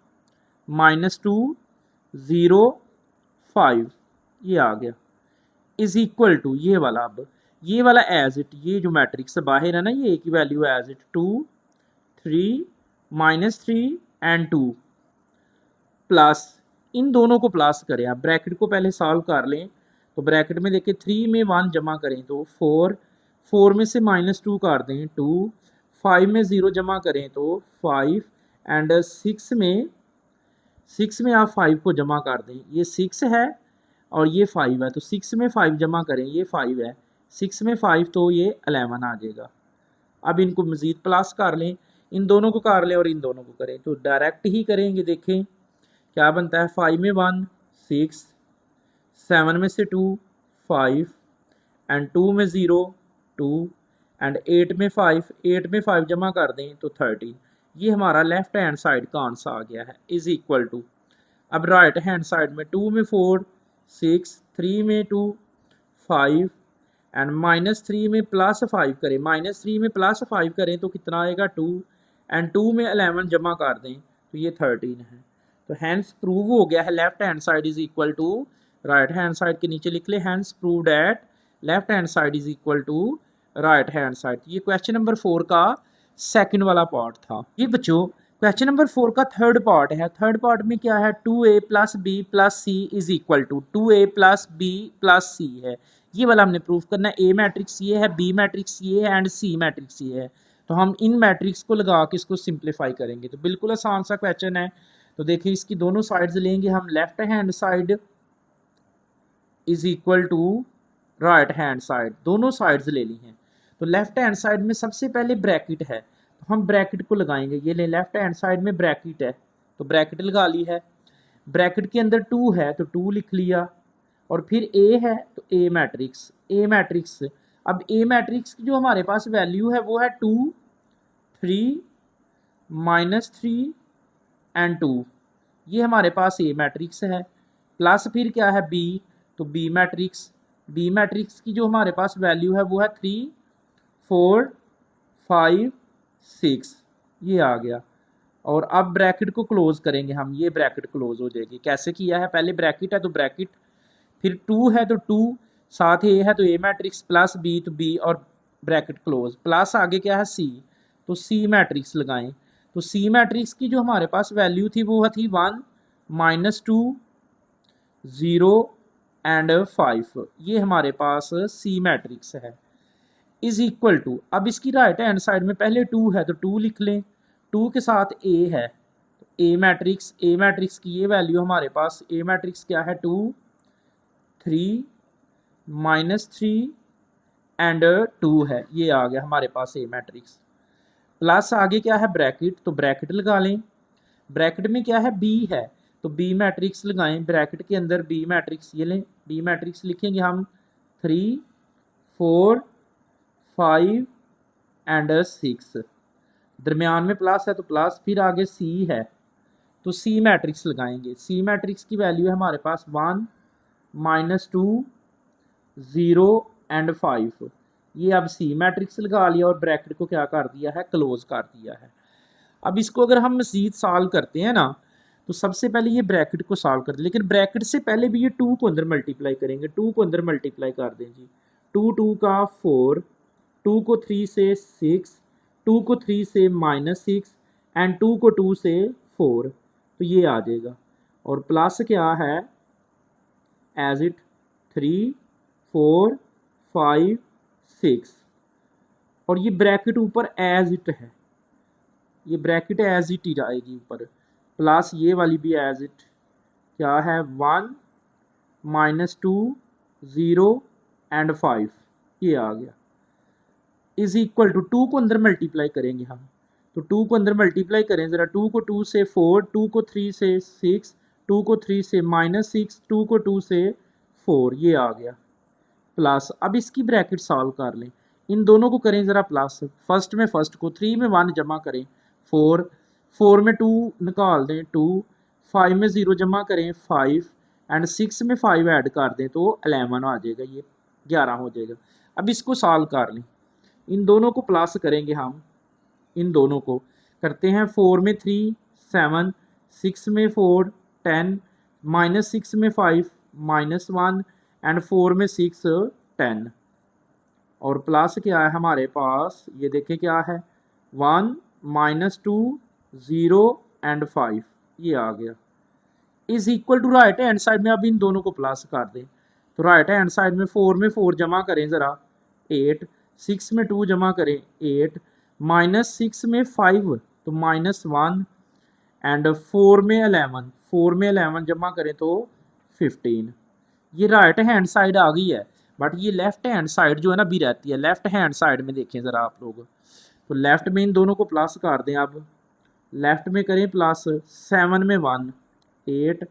-2 0 5, ये आ गया। इज इक्वल टू ये वाला, अब ये वाला एज इट, ये जो मैट्रिक्स बाहर है ना, ये की value as it 2 3 -3 and 2, plus, इन दोनों को प्लस करें। आप ब्रैकेट को पहले सॉल्व कर लें। तो ब्रैकेट में देखिए 3 में 1 जमा करें तो 4, 4 में से -2 कर दें 2, 5 में 0 जमा करें तो 5 एंड 6 में आप 5 को जमा कर दें, ये 6 है और ये 5 है, तो 6 में 5 जमा करें, ये 5 है, 6 में 5 तो ये 11 आ जाएगा। अब इनको मज़ीद प्लस कर लें, इन दोनों को कर लें और इन दोनों को करें, तो डायरेक्ट ही करेंगे। देखें क्या बनता है, 5 में 1 6, 7 में से 2 5 एंड 2 में 0 2 एंड 8 में 5, 8 में 5 जमा कर दें तो 13। ये हमारा लेफ्ट हैंड साइड का आंसर आ गया है। इज इक्वल टू, अब राइट हैंड साइड में 2 में 4 6, 3 में 2 5 एंड -3 में +5 करें, -3 में +5 करें तो कितना आएगा 2 एंड 2 में 11 जमा कर दें तो ये 13 है। तो हैंस प्रूव हो गया है left hand side is equal to right hand side के नीचे लिख ले, hence proved at left hand side is equal to right hand side. ये क्वेश्चन नंबर 4 का सेकंड वाला पार्ट था। ये बच्चों क्वेश्चन नंबर 4 का थर्ड पार्ट है। थर्ड पार्ट में क्या है, 2a + b + c is equal to 2a + b + c है। ये वाला हमने प्रूव करना है। ए मैट्रिक्स ये है, बी मैट्रिक्स ये है एंड सी मैट्रिक्स ये है। तो हम इन मैट्रिक्स को लगा के इसको सिंप्लीफाई करेंगे। तो बिल्कुल आसान सा क्वेश्चन है। तो देखिए इसकी दोनों साइड्स लेंगे हम, left hand side is equal to right hand side, दोनों साइड्स ले ली हैं। तो लेफ्ट हैंड साइड में सबसे पहले ब्रैकेट है, तो हम ब्रैकेट को लगाएंगे। ये ले लेफ्ट हैंड साइड में ब्रैकेट है, तो ब्रैकेट लगा ली है। ब्रैकेट के अंदर 2 है तो 2 लिख लिया, और फिर ए है तो ए मैट्रिक्स, ए मैट्रिक्स। अब ए मैट्रिक्स की जो हमारे पास वैल्यू है वो है 2, 3, -3 एंड 2। ये हमारे पास ए मैट्रिक्स है। प्लस फिर क्या है बी, तो बी मैट्रिक्स, बी मैट्रिक्स की जो हमारे पास वैल्यू है वो है 3, 4, 5, 6, ये आ गया। और अब ब्रैकेट को क्लोज करेंगे हम, ये ब्रैकेट क्लोज हो जाएगी। कैसे किया है, पहले ब्रैकेट है तो ब्रैकेट, फिर 2 है तो 2, साथ ए है तो ए मैट्रिक्स, प्लस बी तो बी, और ब्रैकेट क्लोज। प्लस आगे क्या है सी, तो सी मैट्रिक्स लगाएं। तो सी मैट्रिक्स की जो हमारे पास वैल्यू थी वो थी 1, -2, 0 एंड 5। ये हमारे पास सी मैट्रिक्स है। इज इक्वल टू, अब इसकी राइट हैंड साइड में पहले 2 है तो 2 लिख लें, 2 के साथ ए है, ए मैट्रिक्स, ए मैट्रिक्स की ये वैल्यू हमारे पास, ए मैट्रिक्स क्या है 2, 3, -3 एंड 2 है। ये आ गया हमारे पास ए मैट्रिक्स। प्लस आगे क्या है ब्रैकेट, तो ब्रैकेट लगा लें। ब्रैकेट में क्या है बी है, तो बी मैट्रिक्स लगाएं। ब्रैकेट के अंदर बी मैट्रिक्स, ये लें बी मैट्रिक्स लिखेंगे हम 3, 4, 5 एंड 6। दरमियान में प्लस है तो प्लस, फिर आगे सी है तो सी मैट्रिक्स लगाएंगे। सी मैट्रिक्स की वैल्यू है हमारे पास 1, -2, 0 एंड 5। ये अब सी मैट्रिक्स लगा लिया और ब्रैकेट को क्या कर दिया है, क्लोज कर दिया है। अब इसको अगर हम मजीद सॉल्व करते हैं ना, तो सबसे पहले ये ब्रैकेट को सॉल्व कर दें, लेकिन ब्रैकेट से पहले भी ये 2 को अंदर मल्टीप्लाई करेंगे। 2 को अंदर मल्टीप्लाई कर दें जी, 2 2 का 4, 2 को 3 से 6, 2 को 3 से -6 एंड 2 को 2 से 4, तो ये आ जाएगा। और प्लस क्या है एज इट 3, 4, 5, 6, और ये ब्रैकेट ऊपर एज इट है, ये ब्रैकेट एज इट ही जाएगी ऊपर। प्लस ये वाली भी एज इट क्या है 1, -2, 0 एंड 5, ये आ गया। इज इक्वल टू 2 को अंदर मल्टीप्लाई करेंगे हम, तो 2 को अंदर मल्टीप्लाई करें ज़रा। 2 को 2 से 4, 2 को 3 से 6, 2 को 3 से -6, 2 को 2 से 4, ये आ गया। प्लस अब इसकी ब्रैकेट सॉल्व कर लें, इन दोनों को करें ज़रा प्लस। फर्स्ट में फर्स्ट को, 3 में 1 जमा करें 4, 4 में 2 निकाल दें 2, 5 में 0 जमा करें 5 एंड 6 में 5 ऐड कर दें तो 11 आ जाएगा, ये 11 हो जाएगा। अब इसको सॉल्व कर लें, इन दोनों को प्लस करेंगे हम, इन दोनों को करते हैं। 4 में 3 7, 6 में 4 10, -6 में 5 -1 एंड 4 में 6 10, और प्लस क्या है हमारे पास, ये देखें क्या है 1, -2, 0 एंड 5, ये आ गया। Is equal to right hand side में अब इन दोनों को प्लस कर दें, तो राइट हैंड साइड में 4 में 4 जमा करें ज़रा 8, 6 में 2 जमा करें 8, -6 में 5 तो -1 एंड 4 में 11, 4 में 11 जमा करें तो 15। ये राइट हैंड साइड आ गई है, बट ये लेफ्ट हैंड साइड जो है ना भी रहती है। लेफ्ट हैंड साइड में देखें ज़रा आप लोग, तो लेफ्ट में इन दोनों को प्लस कर दें। अब लेफ्ट में करें प्लस, 7 में 1 8,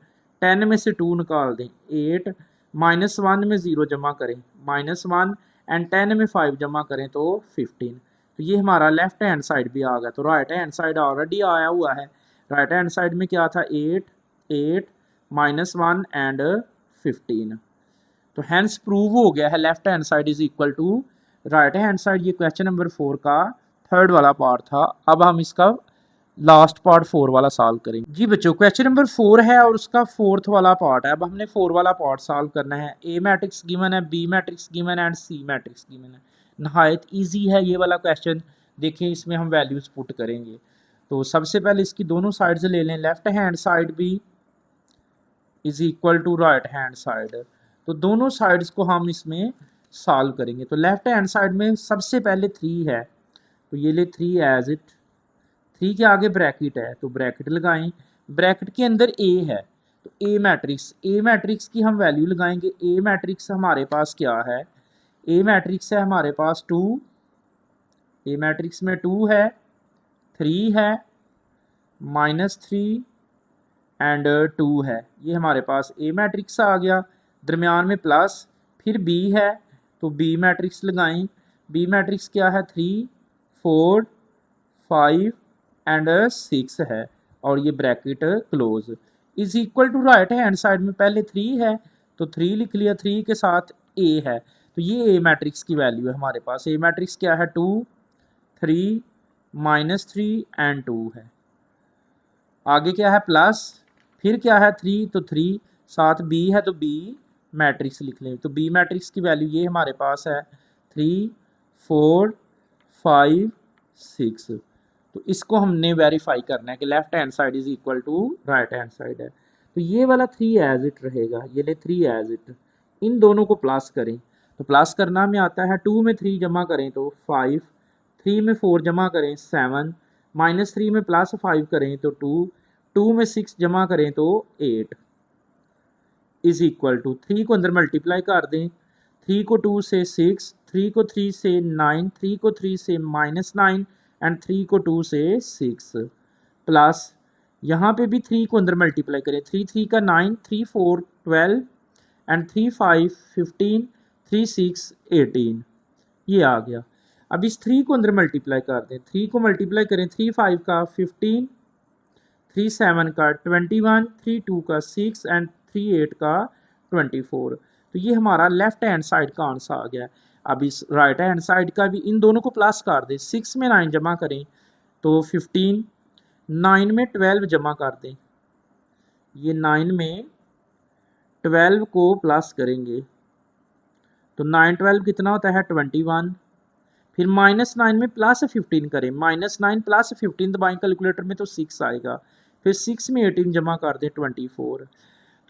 10 में से 2 निकाल दें 8, -1 में 0 जमा करें -1 एंड 10 में 5 जमा करें तो 15। तो ये हमारा लेफ्ट हैंड साइड भी आ गया। तो राइट हैंड साइड ऑलरेडी आया हुआ है। राइट हैंड साइड में क्या था 8, 8, -1 एंड 15। तो हैंस प्रूव हो गया है left hand side is equal to right hand side. ये क्वेश्चन नंबर 4 का थर्ड वाला पार्ट था। अब हम इसका लास्ट पार्ट 4 वाला सॉल्व करेंगे। जी बच्चों, क्वेश्चन नंबर 4 है और उसका 4th वाला पार्ट है। अब हमने 4 वाला पार्ट सॉल्व करना है। ए मैट्रिक्स गिवन है, बी मैट्रिक्स गिवन है एंड सी मैट्रिक्स गिवन है। नहायत ईजी है ये वाला क्वेश्चन। देखें इसमें हम वैल्यूज पुट करेंगे। तो सबसे पहले इसकी दोनों साइड्स ले लें। लेफ्ट हैंड साइड भी is equal to right hand side. तो दोनों साइड्स को हम इसमें सॉल्व करेंगे। तो लेफ्ट हैंड साइड में सबसे पहले 3 है, तो ये ले 3 एज इट। 3 के आगे ब्रैकेट है तो ब्रैकेट लगाएं। ब्रैकेट के अंदर ए है तो ए मैट्रिक्स, ए मैट्रिक्स की हम वैल्यू लगाएंगे। ए मैट्रिक्स हमारे पास क्या है, ए मैट्रिक्स है हमारे पास 2, ए मैट्रिक्स में 2 है, 3 है, -3 एंड 2 है। ये हमारे पास ए मैट्रिक्स आ गया, दरमियान में प्लस, फिर बी है तो बी मैट्रिक्स लगाएं। बी मैट्रिक्स क्या है? 3, 4, 5 एंड 6 है, और ये bracket close is equal to right hand side में पहले 3 है तो 3 लिख लिया, 3 के साथ ए है, तो ये ए मैट्रिक्स की वैल्यू है हमारे पास। ए मैट्रिक्स क्या है? 2, 3, -3 एंड 2 है। आगे क्या है? प्लस, फिर क्या है? 3, तो 3, साथ बी है तो बी मैट्रिक्स लिख लें। तो बी मैट्रिक्स की वैल्यू ये हमारे पास है 3, 4, 5, 6। तो इसको हमने वेरीफाई करना है कि left hand side is equal to right hand side है। तो ये वाला 3 एज इट रहेगा, ये ले 3 एज इट। इन दोनों को प्लस करें तो प्लस करना में आता है, 2 में 3 जमा करें तो 5, 3 में 4 जमा करें 7, -3 में +5 करें तो 2, 2 में 6 जमा करें तो 8 इज इक्वल टू 3 को अंदर मल्टीप्लाई कर दें, 3 को 2 से 6, 3 को 3 से 9, 3 को 3 से -9 एंड 3 को 2 से 6 प्लस यहाँ पे भी 3 को अंदर मल्टीप्लाई करें, 3 3 का 9, 3 4 12 एंड 3 5 15, 3 6 18, ये आ गया। अब इस 3 को अंदर मल्टीप्लाई कर दें, 3 को मल्टीप्लाई करें, 3 5 का 15, 3 7 का 21, 3 2 का 6 एंड 3 8 का 24। तो ये हमारा लेफ्ट हैंड साइड का आंसर आ गया। अब इस राइट हैंड साइड का भी इन दोनों को प्लस कर दें, 6 में 9 जमा करें तो 15, 9 में 12 जमा कर दें, ये 9 में 12 को प्लस करेंगे तो 9 12 कितना होता है? 21। फिर -9 में +15 करें, -9 +15 दबाएं कैलकुलेटर में तो 6 आएगा, फिर 6 में 18 जमा कर दें 24।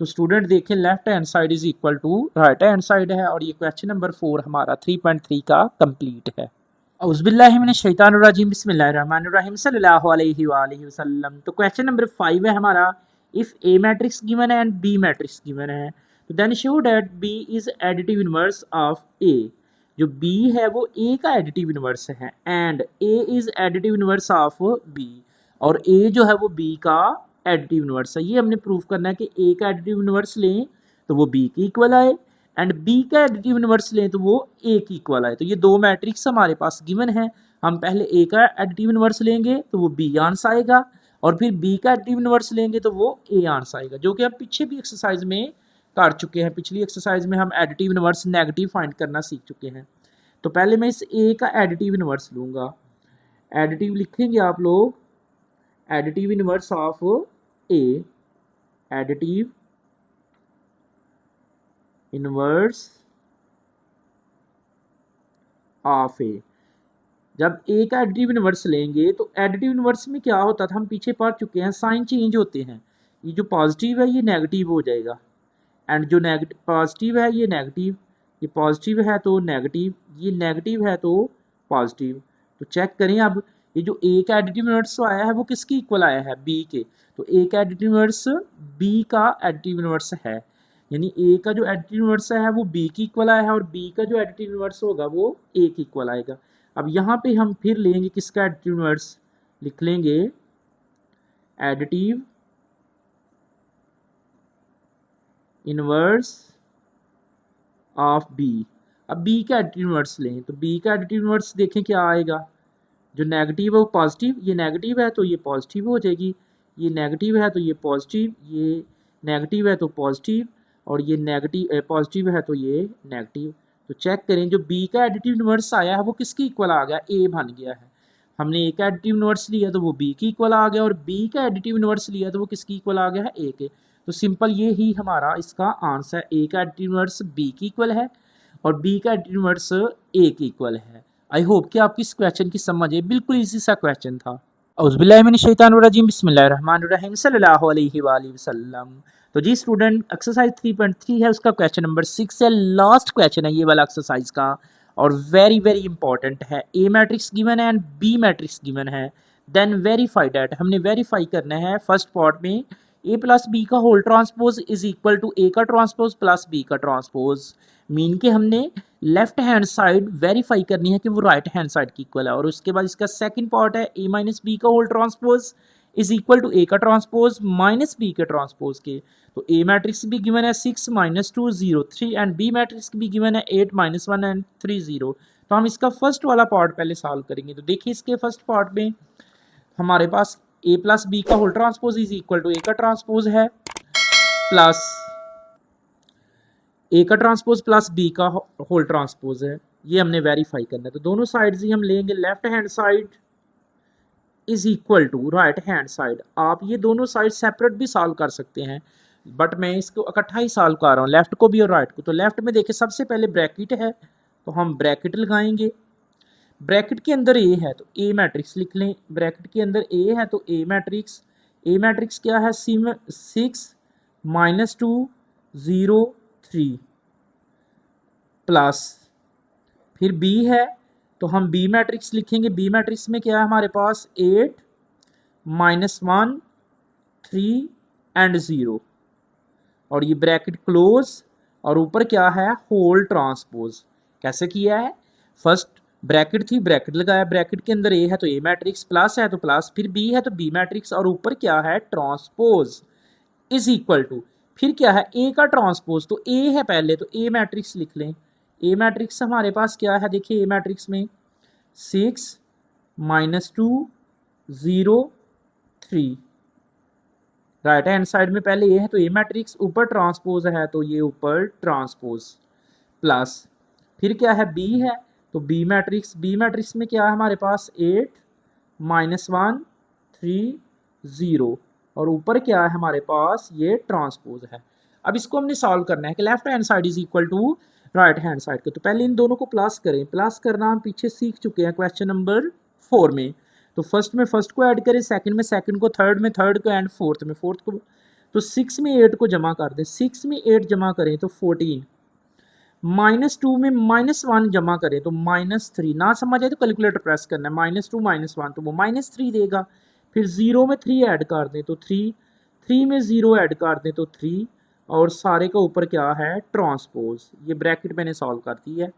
तो स्टूडेंट देखें left hand side is equal to right hand side है, और ये क्वेश्चन नंबर 4 हमारा 3.3 का कंप्लीट है। औज़ुबिल्लाहि मिनश्शैतानिर्रजीम, बिस्मिल्लाहिर्रहमानिर्रहीम, सल्लल्लाहु अलैहि वसल्लम। तो क्वेश्चन नंबर 5 है हमारा, इफ ए मैट्रिक्स गिवन है एंड बी मैट्रिक्स गिवन है तो then show that B is additive inverse of A. जो बी है वो ए का एडिटिव इनवर्स है and A is additive inverse of B, और ए जो है वो बी का एडिटिव इनवर्स है। ये हमने प्रूफ करना है कि ए का एडिटिव इनवर्स लें तो वो बी के इक्वल आए, एंड बी का एडिटिव इनवर्स लें तो वो ए की इक्वल आए। तो ये दो मैट्रिक्स हमारे पास गिवन है, हम पहले ए का एडिटिव इनवर्स लेंगे तो वो बी आंसर आएगा, और फिर बी का एडिटिव इनवर्स लेंगे तो वो ए आंसर आएगा, जो कि हम पीछे भी एक्सरसाइज में कर चुके हैं। पिछली एक्सरसाइज में हम एडिटिव इनवर्स नेगेटिव फाइंड करना सीख चुके हैं। तो पहले मैं इस ए का एडिटिव इनवर्स लूँगा, एडिटिव लिखेंगे आप लोग, additive inverse of A, additive inverse of A. जब ए का एडिटिव इनवर्स लेंगे तो एडिटिव इनवर्स में क्या होता था, हम पीछे पढ़ चुके हैं, साइन चेंज होते हैं। ये जो पॉजिटिव है ये नेगेटिव हो जाएगा, एंड जो नेगेटिव पॉजिटिव है ये नेगेटिव, ये पॉजिटिव है तो नेगेटिव, ये नेगेटिव है तो पॉजिटिव। तो चेक करें अब, ये जो ए का एडिटिव इनवर्स आया है वो किसकी इक्वल आया है? बी के। तो ए का एडिटिव इनवर्स बी का एडिटिव इनवर्स है, यानी ए का जो एडिटिव इनवर्स है वो बी की इक्वल आया है, और बी का जो एडिटिव इनवर्स होगा वो ए की इक्वल आएगा। अब यहाँ पे हम फिर लेंगे किसका एडिटिव इनवर्स, लिख लेंगे एडिटिव इनवर्स ऑफ बी। अब बी का एडिटिव इनवर्स लें तो बी का एडिटिव इनवर्स देखें क्या आएगा, जो नेगेटिव है वो पॉजिटिव, ये नेगेटिव है तो ये पॉजिटिव हो जाएगी, ये नेगेटिव है तो ये पॉजिटिव, ये नेगेटिव है तो पॉजिटिव, और ये नेगेटिव पॉजिटिव है तो ये नेगेटिव। तो चेक करें जो बी का एडिटिव इनवर्स आया है वो किसकी इक्वल आ गया? ए बन गया है। हमने ए का एडिटिव इनवर्स लिया तो वो बी की इक्वल आ गया, और बी का एडिटिव इनवर्स लिया तो वो किसकी इक्वल आ गया है? ए के। तो सिंपल ये ही हमारा इसका आंसर है, ए का एडिटिव इनवर्स बी की इक्वल है और बी का एडिटिव इनवर्स ए की इक्वल है। आई होप कि आपकी इस क्वेश्चन की समझ है, बिल्कुल इजी सा क्वेश्चन था। औज़ुबिल्लाहि मिनश्शैतानिर्रजीम, बिस्मिल्लाहिर्रहमानिर्रहीम, सल्लल्लाहु अलैहि वसल्लम। तो जी स्टूडेंट, एक्सरसाइज 3.3 है, उसका क्वेश्चन नंबर 6 है, लास्ट क्वेश्चन है ये वाला एक्सरसाइज का, और वेरी वेरी इंपॉर्टेंट है। ए मैट्रिक्स गिवन है एंड बी मैट्रिक्स गिवन है, देन वेरीफाई दैट। हमने वेरीफाई करना है फर्स्ट पार्ट में ए प्लस बी का whole transpose is equal to A का ट्रांसपोज प्लस बी का ट्रांसपोज। मीन के हमने लेफ्ट हैंड साइड वेरीफाई करनी है कि वो राइट हैंड साइड की इक्वल है। और उसके बाद इसका सेकंड पार्ट है ए माइनस बी का whole transpose is equal to A का ट्रांसपोज माइनस बी के ट्रांसपोज के। तो ए मैट्रिक्स भी गिवन है 6 माइनस 2 0 3 एंड बी मैट्रिक्स भी गिवन है 8 माइनस 1 एंड 3 0। तो हम इसका फर्स्ट वाला पार्ट पहले सॉल्व करेंगे। तो देखिए इसके फर्स्ट पार्ट में हमारे पास ए प्लस बी का whole transpose is equal to A का ट्रांसपोज है प्लस ए का ट्रांसपोज प्लस बी का होल ट्रांसपोज है। ये हमने वेरीफाई करना है। तो दोनों साइड्स ही हम लेंगे। Left hand side is equal to right hand side. आप ये दोनों साइड सेपरेट भी सॉल्व कर सकते हैं, बट मैं इसको इकट्ठा ही सॉल्व कर रहा हूँ, लेफ्ट को भी और राइट को। तो लेफ्ट में देखिए सबसे पहले ब्रैकेट है, तो हम ब्रैकेट लगाएंगे। ब्रैकेट के अंदर ए है तो ए मैट्रिक्स लिख लें। ब्रैकेट के अंदर ए है तो ए मैट्रिक्स क्या है 6 माइनस 2 0 3 प्लस फिर बी है तो हम बी मैट्रिक्स लिखेंगे। बी मैट्रिक्स में क्या है हमारे पास 8 माइनस 1 3 एंड 0 और ये ब्रैकेट क्लोज और ऊपर क्या है होल ट्रांसपोज। कैसे किया है, फर्स्ट ब्रैकेट थी, ब्रैकेट लगाया, ब्रैकेट के अंदर ए है तो ए मैट्रिक्स, प्लस है तो प्लस, फिर बी है तो बी मैट्रिक्स और ऊपर क्या है ट्रांसपोज इज इक्वल टू, फिर क्या है ए का ट्रांसपोज। तो ए है पहले तो ए मैट्रिक्स लिख लें। ए मैट्रिक्स हमारे पास क्या है, देखिए ए मैट्रिक्स में 6 माइनस 2 0 3, राइट हैंड साइड में पहले ए है तो ए मैट्रिक्स, ऊपर ट्रांसपोज है तो ये ऊपर ट्रांसपोज, प्लस फिर क्या है बी है तो बी मैट्रिक्स में क्या है हमारे पास 8 माइनस 1 3 0 और ऊपर क्या है हमारे पास ये ट्रांसपोज है। अब इसको हमने सॉल्व करना है कि left hand side is equal to right hand side के। तो पहले इन दोनों को प्लस करें। प्लस करना हम पीछे सीख चुके हैं क्वेश्चन नंबर 4 में। तो फर्स्ट में फर्स्ट को ऐड करें, सेकंड में सेकंड को, थर्ड में थर्ड को एंड फोर्थ में फोर्थ को। तो 6 में 8 को जमा कर दें। 6 में 8 जमा करें तो 14, माइनस 2 में माइनस 1 जमा करें तो -3। ना समझ आए तो कैलकुलेटर प्रेस करना है, -2 -1 तो वो -3 देगा। फिर 0 में 3 ऐड कर दें तो 3 में 0 ऐड कर दें तो 3 और सारे का ऊपर क्या है ट्रांसपोज। ये ब्रैकेट मैंने सॉल्व कर दी है।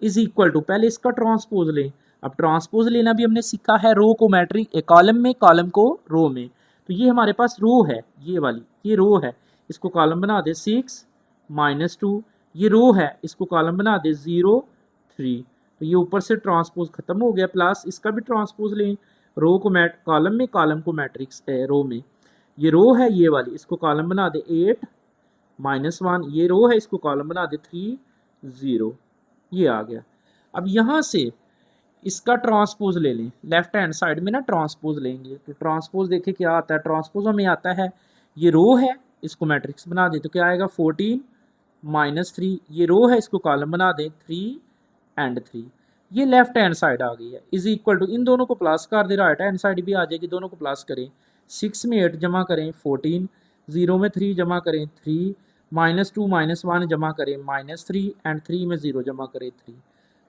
इज इक्वल टू पहले इसका ट्रांसपोज लें। अब ट्रांसपोज लेना भी हमने सीखा है, रो को मैट्रिक कॉलम में, कॉलम को रो में। तो ये हमारे पास रो है, ये वाली ये रो है, इसको कॉलम बना दे 6 माइनस 2, ये रो है इसको कॉलम बना दे 0 3। तो ये ऊपर से ट्रांसपोज खत्म हो गया, प्लस इसका भी ट्रांसपोज लें। रो को कॉलम में, कॉलम को मैट्रिक्स रो में। ये रो है ये वाली, इसको कॉलम बना दे 8 माइनस 1, ये रो है इसको कॉलम बना दे 3 0। ये आ गया। अब यहाँ से इसका ट्रांसपोज ले लें। लेफ्ट हैंड साइड में ना ट्रांसपोज लेंगे तो ट्रांसपोज देखिए क्या आता है। ट्रांसपोज हमें आता है, ये रो है इसको मैट्रिक्स बना दे तो क्या आएगा 14 माइनस 3, ये रो है इसको कॉलम बना दें 3 एंड 3। ये लेफ्ट हैंड साइड आ गई है। इज इक्वल टू इन दोनों को प्लस कर दे, राइट हैंड साइड भी आ जाएगी, दोनों को प्लस करें। 6 में 8 जमा करें 14, 0 में 3 जमा करें 3, -2 -1 जमा करें -3 एंड 3 में 0 जमा करें 3।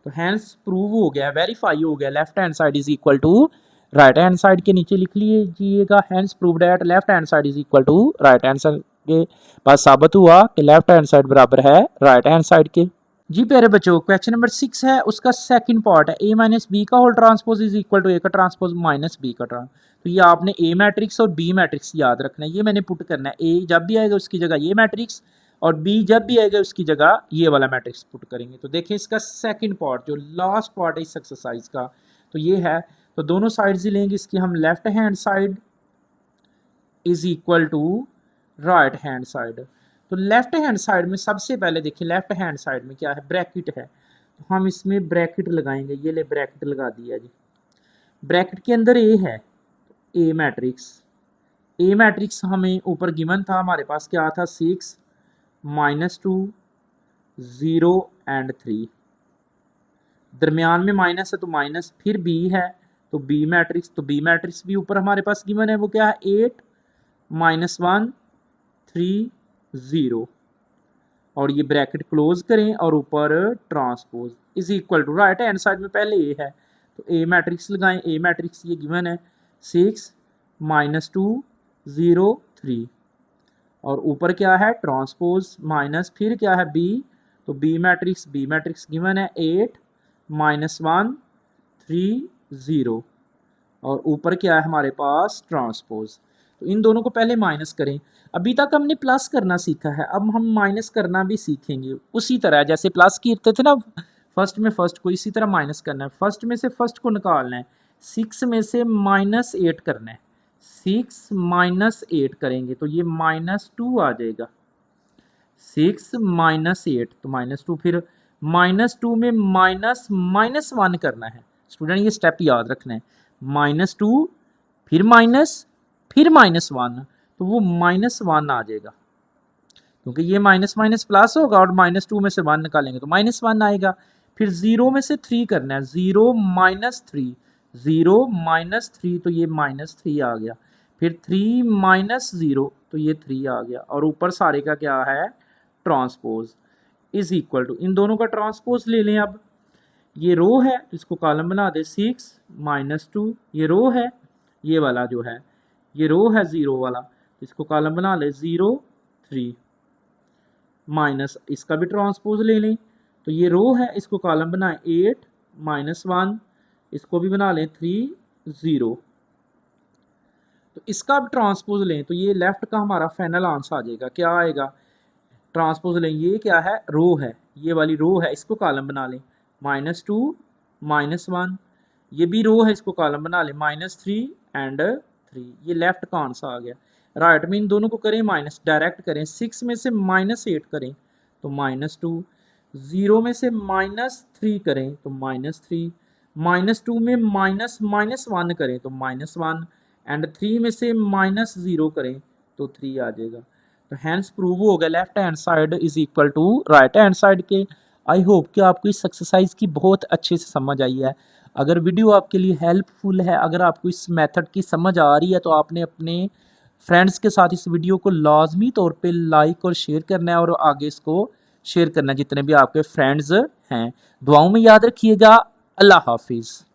तो हैंस प्रूव हो गया, वेरीफाई हो गया, left hand side is equal to right hand side के नीचे लिख लीजिएगा hence proved at left hand side is equal to right hand side के पास साबित हुआ कि लेफ्ट हैंड साइड बराबर है राइट हैंड साइड के। जी प्यारे बच्चों, क्वेश्चन नंबर 6 है, उसका सेकंड पार्ट है ए माइनस बी का whole transpose is equal to A का ट्रांसपोज माइनस बी का ट्रांसपोज। तो ये आपने ए मैट्रिक्स और बी मैट्रिक्स याद रखना है। ये मैंने पुट करना है, ए जब भी आएगा उसकी जगह ये मैट्रिक्स और बी जब भी आएगा उसकी जगह ये वाला मैट्रिक्स पुट करेंगे। तो देखिए इसका सेकंड पार्ट जो लास्ट पार्ट है इस एक्सरसाइज का तो ये है। तो दोनों साइड्स ही लेंगे इसकी हम। Left hand side is equal to right hand side. तो लेफ्ट हैंड साइड में सबसे पहले देखिए लेफ्ट हैंड साइड में क्या है ब्रैकेट है, तो हम इसमें ब्रैकेट लगाएंगे। ये ले ब्रैकेट लगा दिया जी। ब्रैकेट के अंदर ए है, ए मैट्रिक्स हमें ऊपर गिवन था, हमारे पास क्या था 6 -2 0 एंड 3, दरमियान में माइनस है तो माइनस, फिर बी है तो बी मैट्रिक्स, तो बी मैट्रिक्स भी ऊपर हमारे पास गिवन है, वो क्या है 8 -1 3 0 और ये ब्रैकेट क्लोज करें और ऊपर transpose is equal to right hand side में पहले ए है तो ए मैट्रिक्स लगाएं। ए मैट्रिक्स ये गिवन है 6 -2 0 3 और ऊपर क्या है ट्रांसपोज माइनस फिर क्या है बी, तो बी मैट्रिक्स गिवन है 8 -1 3 0 और ऊपर क्या है हमारे पास ट्रांसपोज। तो इन दोनों को पहले माइनस करें। अभी तक हमने प्लस करना सीखा है, अब हम माइनस करना भी सीखेंगे उसी तरह जैसे प्लस करते थे ना फर्स्ट में फर्स्ट को, इसी तरह माइनस करना है। फर्स्ट में से फर्स्ट को निकालना है, 6 में से -8 करना है, 6 -8 करेंगे तो ये -2 आ जाएगा। 6 -8 तो -2, फिर -2 में -1 करना है। स्टूडेंट ये स्टेप याद रखना है, -2 फिर -1 तो वो -1 आ जाएगा, क्योंकि ये माइनस माइनस प्लस होगा और -2 में से 1 निकालेंगे तो -1 आएगा। फिर 0 में से 3 करना है, 0 -3 तो ये -3 आ गया। फिर 3 -0 तो ये 3 आ गया और ऊपर सारे का क्या है ट्रांसपोज इज इक्वल टू, इन दोनों का ट्रांसपोज ले लें। अब ये रो है इसको कॉलम बना दे 6 -2, ये रो है ये वाला जो है ये रो है 0 वाला, इसको कॉलम बना ले 0 3 माइनस इसका भी ट्रांसपोज ले लें, तो ये रो है इसको कॉलम बनाए 8 -1, इसको भी बना लें 3 0, तो इसका भी ट्रांसपोज लें तो ये लेफ्ट का हमारा फाइनल आंसर आ जाएगा। क्या आएगा ट्रांसपोज लें, ये क्या है रो है, ये वाली रो है इसको कॉलम बना लें -2 -1, ये भी रो है इसको कॉलम बना लें -3 एंड 3, ये लेफ्ट का आंसर आ गया। राइट में इन दोनों को करें माइनस, डायरेक्ट करें, 6 में से -8 करें तो -2, 0 में से -3 करें तो -3, -2 में -1 करें तो -1 एंड 3 में से -0 करें तो 3 आ जाएगा। तो हैंस प्रूव हो गया left hand side is equal to right hand side के। आई होप कि आपको इस एक्सरसाइज की बहुत अच्छे से समझ आई है। अगर वीडियो आपके लिए हेल्पफुल है, अगर आपको इस मेथड की समझ आ रही है तो आपने अपने फ्रेंड्स के साथ इस वीडियो को लाजमी तौर पे लाइक और शेयर करना है और आगे इसको शेयर करना है जितने भी आपके फ्रेंड्स हैं। दुआओं में याद रखिएगा। अल्लाह हाफिज़।